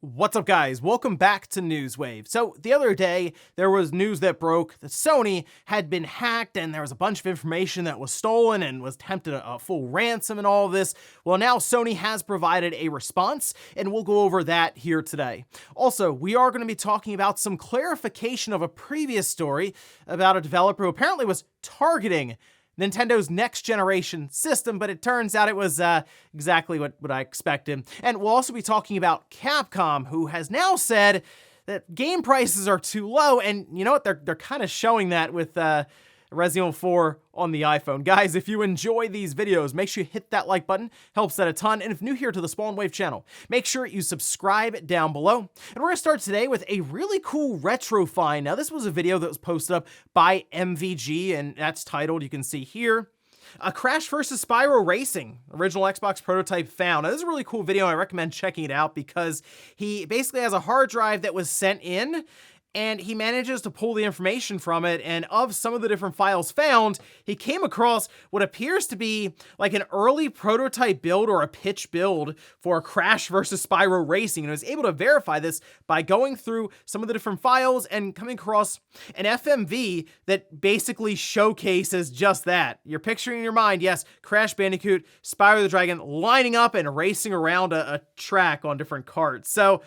What's up, guys? Welcome back to Newswave. So the other day, there was news that broke that Sony had been hacked and there was a bunch of information that was stolen and was attempted a full ransom and all of this. Well, now Sony has provided a response and we'll go over that here today. Also, we are going to be talking about some clarification of a previous story about a developer who apparently was targeting Nintendo's next generation system, but it turns out it was exactly what I expected. And we'll also be talking about Capcom, who has now said that game prices are too low, and you know what? They're kind of showing that with Resident Evil 4 on the iPhone. Guys, if you enjoy these videos, make sure you hit that like button, helps that a ton. And if new here to the Spawn Wave channel, make sure you subscribe down below. And we're gonna start today with a really cool retro find. Now, this was a video that was posted up by MVG, and that's titled, you can see here, a Crash vs. Spyro Racing, original Xbox prototype found. Now, this is a really cool video. I recommend checking it out because he basically has a hard drive that was sent in, and he manages to pull the information from it, and of some of the different files found, he came across what appears to be like an early prototype build or a pitch build for Crash vs. Spyro Racing, and was able to verify this by going through some of the different files and coming across an FMV that basically showcases just that. You're picturing in your mind, yes, Crash Bandicoot, Spyro the Dragon lining up and racing around a track on different carts. So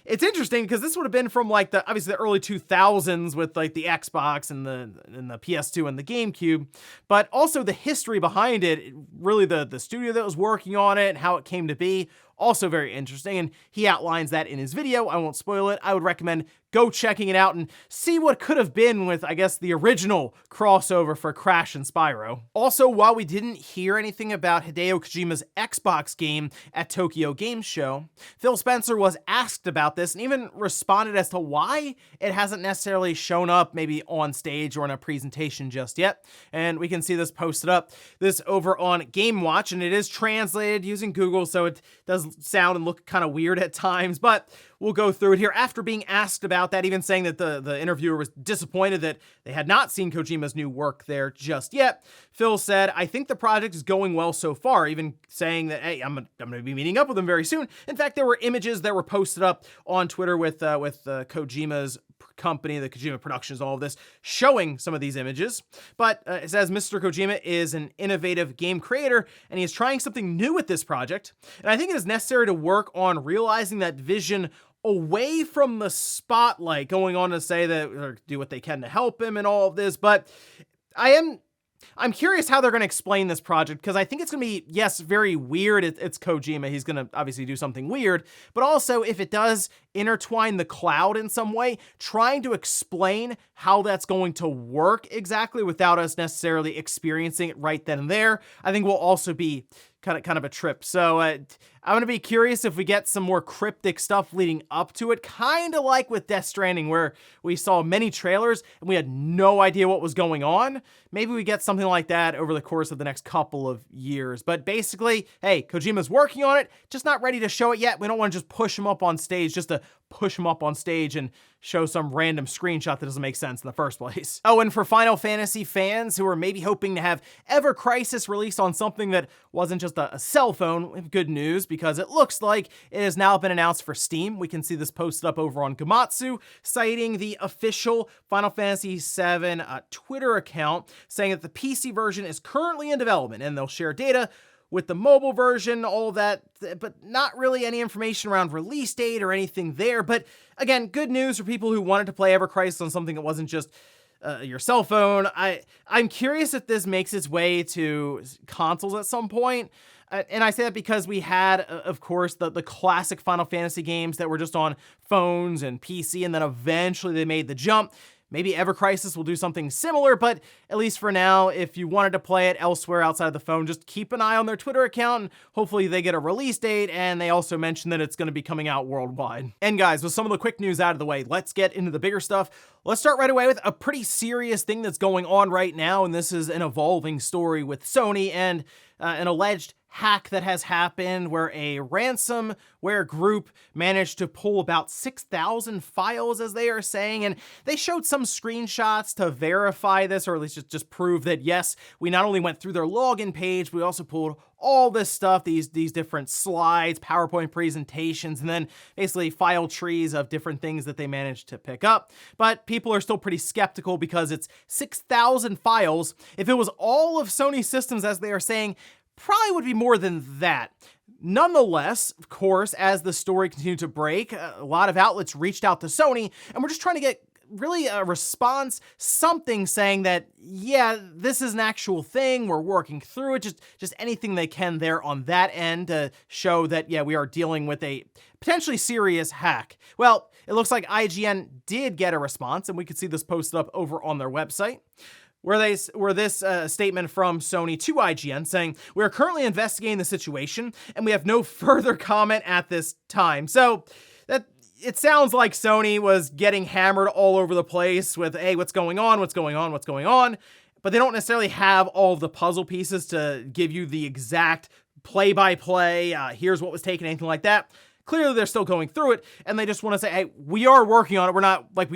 it's interesting because this would have been from like obviously the early 2000s with like the Xbox and the PS2 and the GameCube, but also the history behind it, really the studio that was working on it and how it came to be, also very interesting, and he outlines that in his video. I won't spoil it. I would recommend go checking it out and see what could have been with, I guess, the original crossover for Crash and Spyro. Also, while we didn't hear anything about Hideo Kojima's Xbox game at Tokyo Game Show, Phil Spencer was asked about this and even responded as to why it hasn't necessarily shown up maybe on stage or in a presentation just yet. And we can see this posted up, this over on Game Watch, and it is translated using Google, so it does sound and look kind of weird at times, but we'll go through it here. After being asked about that, even saying that the interviewer was disappointed that they had not seen Kojima's new work there just yet, Phil said, "I think the project is going well so far," even saying that, hey, I'm going to be meeting up with him very soon. In fact, there were images that were posted up on Twitter with Kojima's company, the Kojima Productions, all of this, showing some of these images. But it says Mr. Kojima is an innovative game creator, and he is trying something new with this project. And I think it is necessary to work on realizing that vision away from the spotlight, going on to say that, or do what they can to help him and all of this. But I'm curious how they're going to explain this project, because I think it's going to be, yes, very weird. It's Kojima. He's going to obviously do something weird, but also if it does intertwine the cloud in some way, trying to explain how that's going to work exactly without us necessarily experiencing it right then and there, I think will also be kind of a trip. So I'm going to be curious if we get some more cryptic stuff leading up to it, kind of like with Death Stranding, where we saw many trailers and we had no idea what was going on. Maybe we get something like that over the course of the next couple of years. But basically, hey, Kojima's working on it, just not ready to show it yet. We don't want to just push him up on stage just to push him up on stage and show some random screenshot that doesn't make sense in the first place. Oh, and for Final Fantasy fans who are maybe hoping to have Ever Crisis released on something that wasn't just a cell phone, we have good news, because it looks like it has now been announced for Steam. We can see this posted up over on Gamatsu, citing the official Final Fantasy VII Twitter account, saying that the PC version is currently in development, and they'll share data with the mobile version, all that, but not really any information around release date or anything there. But again, good news for people who wanted to play Ever Crisis on something that wasn't just your cell phone. I'm curious if this makes its way to consoles at some point. And I say that because we had, of course, the classic Final Fantasy games that were just on phones and PC, and then eventually they made the jump. Maybe Ever Crisis will do something similar, but at least for now, if you wanted to play it elsewhere outside of the phone, just keep an eye on their Twitter account, and hopefully they get a release date, and they also mention that it's going to be coming out worldwide. And guys, with some of the quick news out of the way, let's get into the bigger stuff. Let's start right away with a pretty serious thing that's going on right now, and this is an evolving story with Sony and an alleged hack that has happened where a ransomware group managed to pull about 6,000 files, as they are saying, and they showed some screenshots to verify this, or at least just prove that, yes, we not only went through their login page, we also pulled all this stuff, these different slides, PowerPoint presentations, and then basically file trees of different things that they managed to pick up. But people are still pretty skeptical because it's 6,000 files. If it was all of Sony's systems, as they are saying, probably would be more than that. Nonetheless, of course, as the story continued to break, a lot of outlets reached out to Sony, and we're just trying to get really a response, something saying that, yeah, this is an actual thing, we're working through it, just anything they can there on that end to show that, yeah, we are dealing with a potentially serious hack. Well, it looks like IGN did get a response, and we could see this posted up over on their website, where this statement from Sony to IGN saying, "We are currently investigating the situation, and we have no further comment at this time." So that it sounds like Sony was getting hammered all over the place with, hey, what's going on, what's going on, what's going on, but they don't necessarily have all of the puzzle pieces to give you the exact play-by-play, here's what was taken, anything like that. Clearly, they're still going through it, and they just want to say, hey, we are working on it. We're not, like,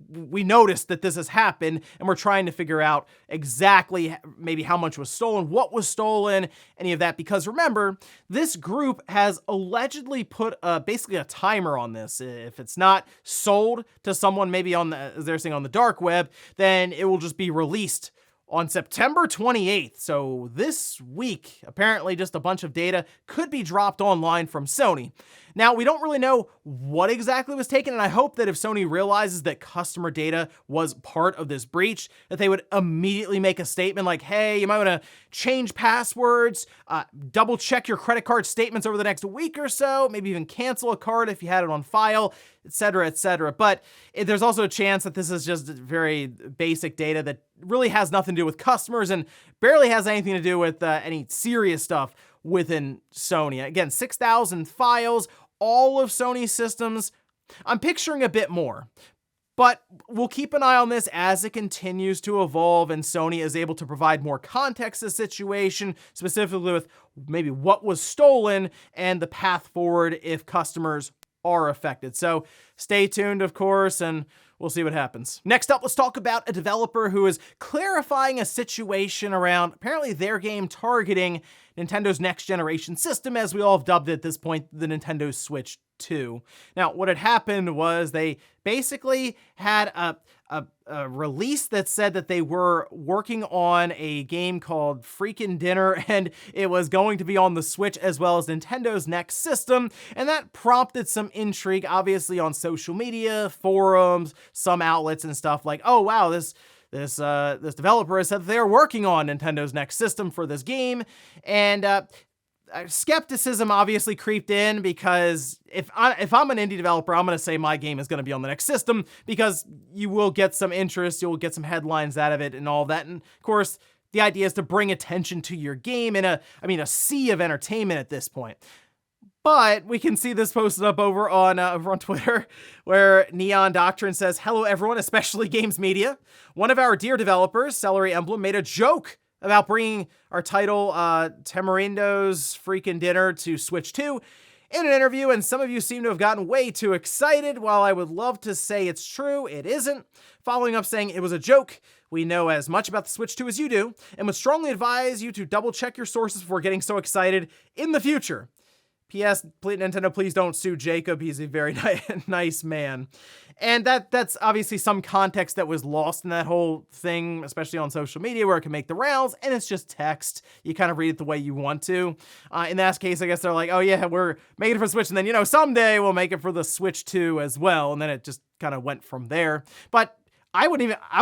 we noticed that this has happened, and we're trying to figure out exactly maybe how much was stolen, what was stolen, any of that. Because remember, this group has allegedly put basically a timer on this. If it's not sold to someone maybe on the, as they're saying, on the dark web, then it will just be released on September 28th. So this week, apparently just a bunch of data could be dropped online from Sony. Now, we don't really know what exactly was taken, and I hope that if Sony realizes that customer data was part of this breach, that they would immediately make a statement like, hey, you might want to change passwords, double check your credit card statements over the next week or so, maybe even cancel a card if you had it on file, etc., etc. But there's also a chance that this is just very basic data that really has nothing to do with customers and barely has anything to do with any serious stuff within Sony. Again, 6,000 files, all of Sony's systems. I'm picturing a bit more, but we'll keep an eye on this as it continues to evolve and Sony is able to provide more context to the situation, specifically with maybe what was stolen and the path forward if customers are affected. So stay tuned, of course, and we'll see what happens. Next up, let's talk about a developer who is clarifying a situation around apparently their game targeting Nintendo's next generation system, as we all have dubbed it at this point, the Nintendo Switch 2. Now, what had happened was they basically had a release that said that they were working on a game called Freakin' Dinner, and it was going to be on the Switch as well as Nintendo's next system, and that prompted some intrigue, obviously, on social media, forums, some outlets and stuff like, oh wow, this developer has said that they're working on Nintendo's next system for this game, and skepticism obviously creeped in because if I'm an indie developer, I'm going to say my game is going to be on the next system because you will get some interest, you'll get some headlines out of it and all that. And of course, the idea is to bring attention to your game in a sea of entertainment at this point. But we can see this posted up over on Twitter, where Neon Doctrine says, "Hello everyone, especially games media. One of our dear developers, Celery Emblem, made a joke about bringing our title, Tamarindo's Freakin' Dinner, to Switch 2 in an interview, and some of you seem to have gotten way too excited. While I would love to say it's true, it isn't. Following up saying it was a joke. We know as much about the Switch 2 as you do, and would strongly advise you to double check your sources before getting so excited in the future. P.S. Nintendo, please don't sue Jacob. He's a very nice man." And that's obviously some context that was lost in that whole thing, especially on social media where it can make the rounds, and it's just text. You kind of read it the way you want to. In that case, I guess they're like, oh yeah, we're making it for Switch, and then, someday we'll make it for the Switch 2 as well, and then it just kind of went from there. But I would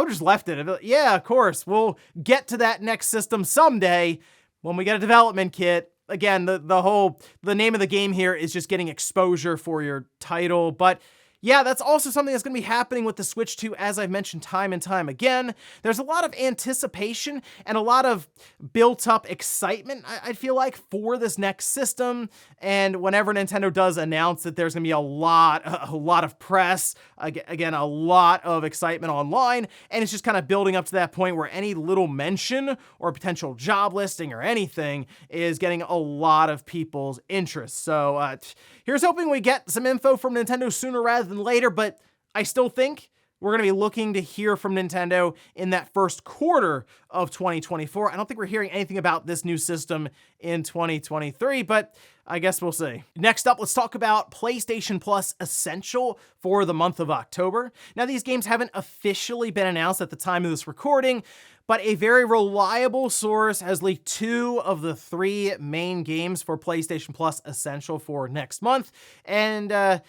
just left it. I'd be like, yeah, of course, we'll get to that next system someday when we get a development kit. Again, the name of the game here is just getting exposure for your title, but yeah, that's also something that's going to be happening with the Switch 2, as I've mentioned time and time again. There's a lot of anticipation and a lot of built-up excitement, I feel like, for this next system. And whenever Nintendo does announce that there's going to be a lot of press, again, a lot of excitement online, and it's just kind of building up to that point where any little mention or potential job listing or anything is getting a lot of people's interest. So here's hoping we get some info from Nintendo sooner rather than later, but I still think we're going to be looking to hear from Nintendo in that first quarter of 2024. I don't think we're hearing anything about this new system in 2023, but I guess we'll see. Next up, let's talk about PlayStation Plus Essential for the month of October. Now, these games haven't officially been announced at the time of this recording, but a very reliable source has leaked 2 of the 3 main games for PlayStation Plus Essential for next month, and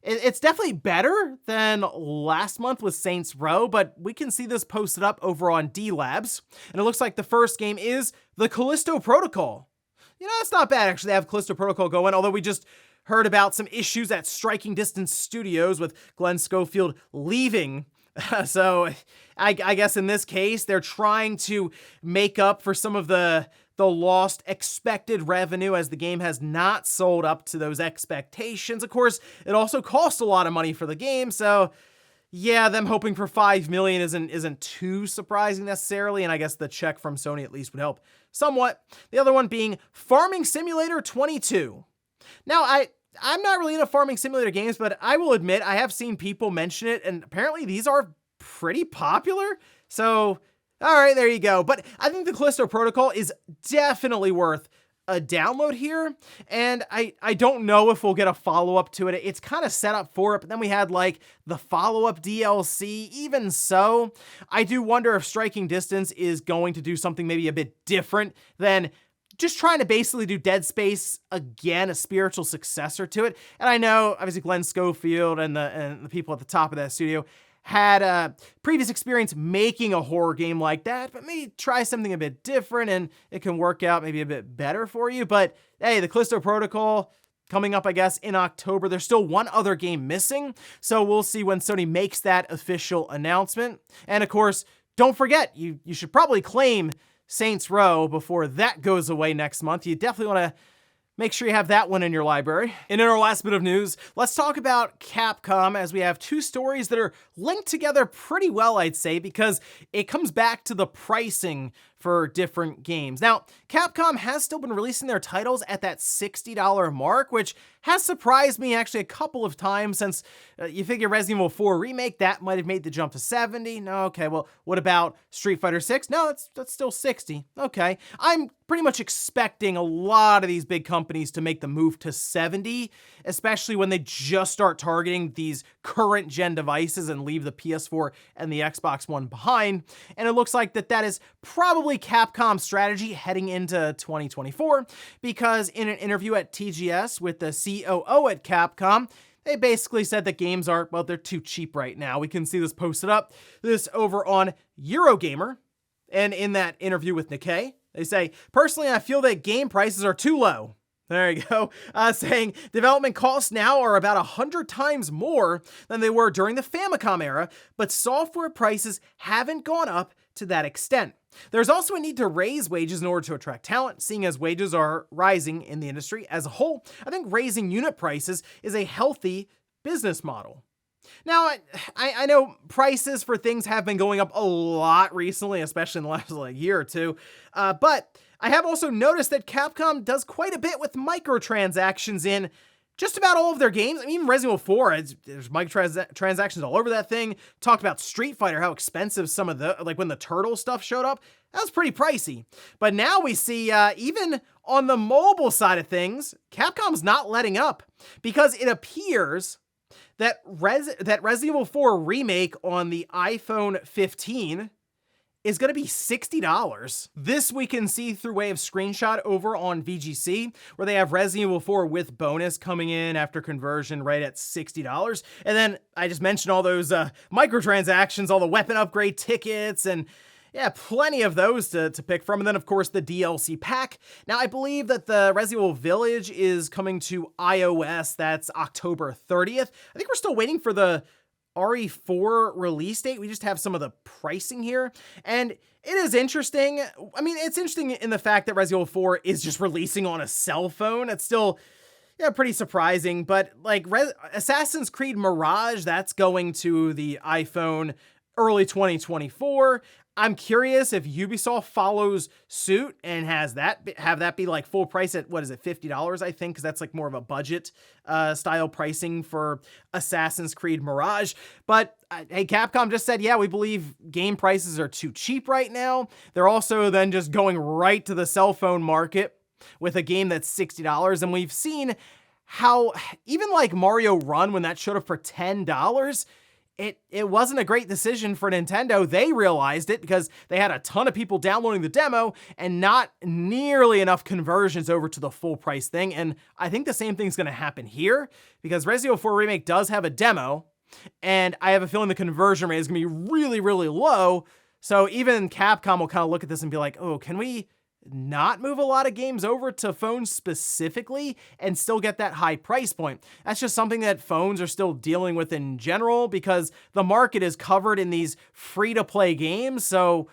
it's definitely better than last month with Saints Row, but we can see this posted up over on D-Labs, and it looks like the first game is the Callisto Protocol. You know, it's not bad, actually, to have Callisto Protocol going, although we just heard about some issues at Striking Distance Studios with Glenn Schofield leaving. So I guess in this case, they're trying to make up for some of the lost expected revenue as the game has not sold up to those expectations. Of course, it also costs a lot of money for the game, so yeah, them hoping for $5 million isn't too surprising necessarily, and I guess the check from Sony at least would help somewhat. The other one being Farming Simulator 22. Now, I'm not really into Farming Simulator games, but I will admit I have seen people mention it, and apparently these are pretty popular, so all right, there you go. But I think the Callisto Protocol is definitely worth a download here, and I don't know if we'll get a follow-up to it. It's kind of set up for it, but then we had like the follow-up DLC. Even so, I do wonder if Striking Distance is going to do something maybe a bit different than just trying to basically do Dead Space again, a spiritual successor to it. And I know, obviously, Glenn Schofield and the people at the top of that studio had a previous experience making a horror game like that, but maybe try something a bit different and it can work out maybe a bit better for you. But hey, the Callisto Protocol coming up, I guess, in October. There's still one other game missing, so we'll see when Sony makes that official announcement. And of course, don't forget, you should probably claim Saints Row before that goes away next month. You definitely want to make sure you have that one in your library. And in our last bit of news, let's talk about Capcom, as we have 2 stories that are linked together pretty well, I'd say, because it comes back to the pricing for different games. Now, Capcom has still been releasing their titles at that $60 mark, which has surprised me actually a couple of times, since you figure Resident Evil 4 Remake, that might have made the jump to 70. No, okay, well, what about Street Fighter 6? No, that's still 60. Okay, I'm pretty much expecting a lot of these big companies to make the move to 70, especially when they just start targeting these current gen devices and leave the PS4 and the Xbox One behind. And it looks like that is probably Capcom's strategy heading into 2024, because in an interview at TGS with the COO at Capcom, they basically said that games are, well, they're too cheap right now. We can see this posted up, this over on Eurogamer. And in that interview with Nikkei, they say, personally, I feel that game prices are too low. There you go. Saying development costs now are about 100 times more than they were during the Famicom era, but software prices haven't gone up to that extent. There's also a need to raise wages in order to attract talent, seeing as wages are rising in the industry as a whole. I think raising unit prices is a healthy business model. Now, I know prices for things have been going up a lot recently, especially in the last year or two, but I have also noticed that Capcom does quite a bit with microtransactions in just about all of their games. I mean, even Resident Evil 4, there's microtransactions all over that thing. Talked about Street Fighter, how expensive some of the, like when the turtle stuff showed up, that was pretty pricey. But now we see, even on the mobile side of things, Capcom's not letting up, because it appears that Resident Evil 4 Remake on the iPhone 15 is going to be $60. This we can see through way of screenshot over on VGC, where they have Resident Evil 4 with bonus coming in after conversion right at $60. And then I just mentioned all those microtransactions, all the weapon upgrade tickets, and yeah, plenty of those to pick from. And then, of course, the DLC pack. Now, I believe that the Resident Evil Village is coming to iOS. That's October 30th. I think we're still waiting for the RE4 release date. We just have some of the pricing here. And it is interesting. I mean, it's interesting in the fact that Resident Evil 4 is just releasing on a cell phone. It's still, yeah, pretty surprising. But like Assassin's Creed Mirage, that's going to the iPhone early 2024. I'm curious if Ubisoft follows suit and have that be like full price at, what is it, $50, I think, because that's like more of a budget style pricing for Assassin's Creed Mirage. But hey, Capcom just said, yeah, we believe game prices are too cheap right now. They're also then just going right to the cell phone market with a game that's $60. And we've seen how even like Mario Run, when that showed up for $10, it wasn't a great decision for Nintendo. They realized it because they had a ton of people downloading the demo and not nearly enough conversions over to the full price thing. And I think the same thing's going to happen here because Resident Evil 4 Remake does have a demo, and I have a feeling the conversion rate is going to be really, really low. So even Capcom will kind of look at this and be like, oh, can we not move a lot of games over to phones specifically and still get that high price point? That's just something that phones are still dealing with in general because the market is covered in these free-to-play games, so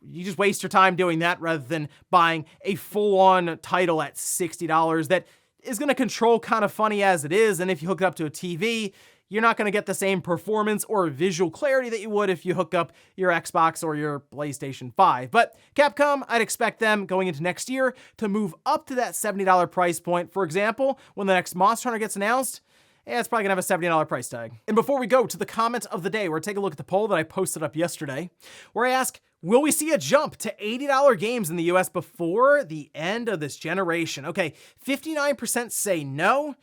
you just waste your time doing that rather than buying a full-on title at $60 that is going to control kind of funny as it is, and if you hook it up to a TV, you're not going to get the same performance or visual clarity that you would if you hook up your Xbox or your PlayStation 5. But Capcom, I'd expect them going into next year to move up to that $70 price point. For example, when the next Monster Hunter gets announced, it's probably gonna have a $70 price tag. And before we go to the comment of the day, we're taking a look at the poll that I posted up yesterday, where I ask, will we see a jump to $80 games in the US before the end of this generation? Okay, 59% say no,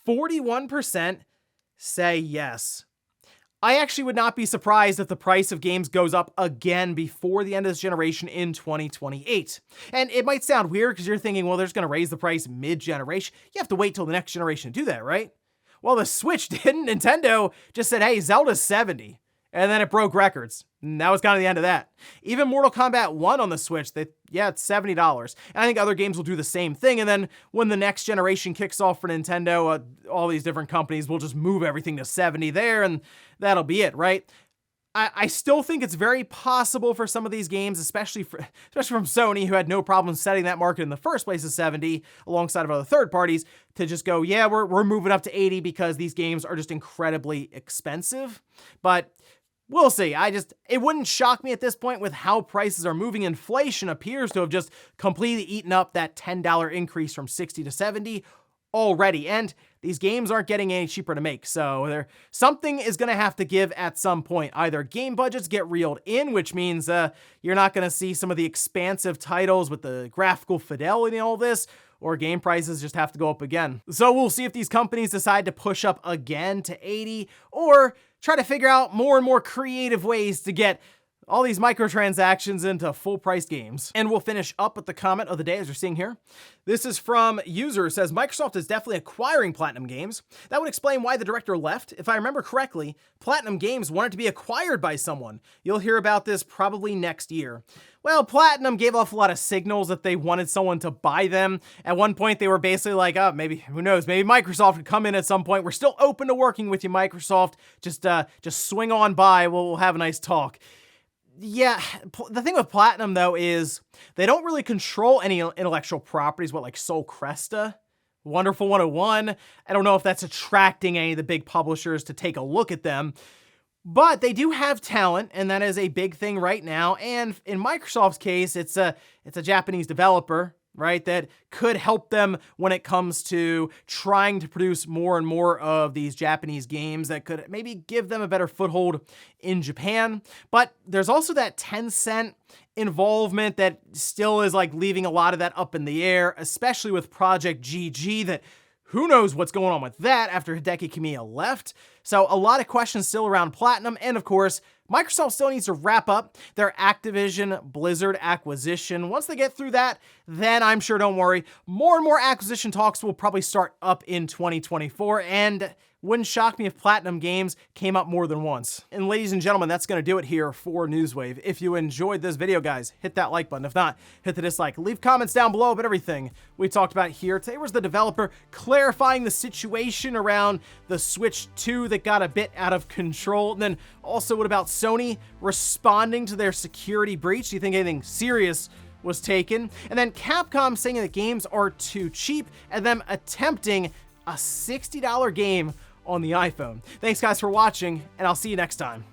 41% say yes. I actually would not be surprised if the price of games goes up again before the end of this generation in 2028. And it might sound weird because you're thinking, well, they're just going to raise the price mid-generation. You have to wait till the next generation to do that, right? Well, the Switch didn't. Nintendo just said, hey, Zelda's $70. And then it broke records. And that was kind of the end of that. Even Mortal Kombat 1 on the Switch, it's $70. And I think other games will do the same thing. And then when the next generation kicks off for Nintendo, all these different companies will just move everything to 70 there, and that'll be it, right? I still think it's very possible for some of these games, especially from Sony, who had no problem setting that market in the first place at 70, alongside of other third parties, to just go, yeah, we're moving up to 80 because these games are just incredibly expensive. But we'll see. It wouldn't shock me at this point with how prices are moving. Inflation appears to have just completely eaten up that $10 increase from 60 to 70 already. And these games aren't getting any cheaper to make. So something is going to have to give at some point. Either game budgets get reeled in, which means you're not going to see some of the expansive titles with the graphical fidelity and all this, or game prices just have to go up again. So we'll see if these companies decide to push up again to 80 or try to figure out more and more creative ways to get all these microtransactions into full-price games. And we'll finish up with the comment of the day as you're seeing here. This is from user who says, Microsoft is definitely acquiring Platinum Games. That would explain why the director left. If I remember correctly, Platinum Games wanted to be acquired by someone. You'll hear about this probably next year. Well, Platinum gave off a lot of signals that they wanted someone to buy them. At one point, they were basically like, oh, maybe, who knows, maybe Microsoft could come in at some point. We're still open to working with you, Microsoft. Just swing on by. We'll have a nice talk. Yeah, the thing with Platinum, though, is they don't really control any intellectual properties, like Soul Cresta, Wonderful 101. I don't know if that's attracting any of the big publishers to take a look at them. But they do have talent, and that is a big thing right now. And in Microsoft's case, it's a Japanese developer, right, that could help them when it comes to trying to produce more and more of these Japanese games that could maybe give them a better foothold in Japan. But there's also that Tencent involvement that still is like leaving a lot of that up in the air, especially with Project GG, that who knows what's going on with that after Hideki Kamiya left. So a lot of questions still around Platinum. And of course, Microsoft still needs to wrap up their Activision Blizzard acquisition. Once they get through that, then I'm sure, don't worry, more and more acquisition talks will probably start up in 2024. And wouldn't shock me if Platinum Games came up more than once. And ladies and gentlemen, that's going to do it here for Newswave. If you enjoyed this video, guys, hit that like button. If not, hit the dislike. Leave comments down below about everything we talked about here. Today was the developer clarifying the situation around the Switch 2 that got a bit out of control. And then also, what about Sony responding to their security breach? Do you think anything serious was taken? And then Capcom saying that games are too cheap and them attempting a $60 game on the iPhone. Thanks guys for watching, and I'll see you next time.